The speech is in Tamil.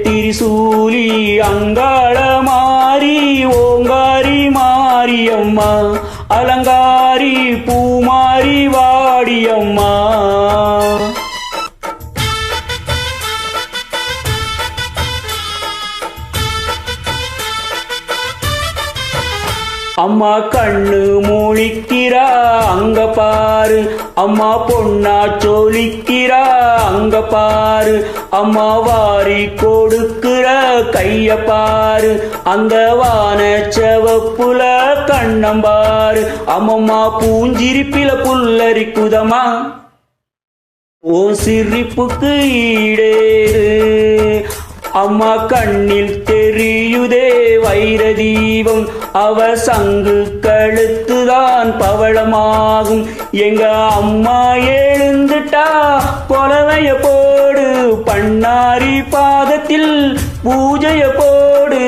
திரிசூலி அங்காள மாரி ஓங்காரி மாரியம்மா அலங்காரி பூமாரி வாடியம்மா. அம்மா கண்ணு மூழிக்கிறா அங்க பாரு, அம்மா பொன்னா சோலிக்கிறா அங்க பாரு, அம்மா வாரி கொடுக்கிற கைய பாரு, அந்த வான செவப்புல கண்ணம்பாரு. அம்மம்மா பூஞ்சிரிப்பில புல்லரிக்குதம்மா ஓ சிரிப்புக்கு ஈடேறு. அம்மா கண்ணில் தெரியுதே வைர தீபம், அவ சங்கு கழுத்துதான் பவளமாகும். எங்க அம்மா எழுந்துட்டா கொலவைய போடு, பண்ணாரி பாதத்தில் பூஜைய போடு.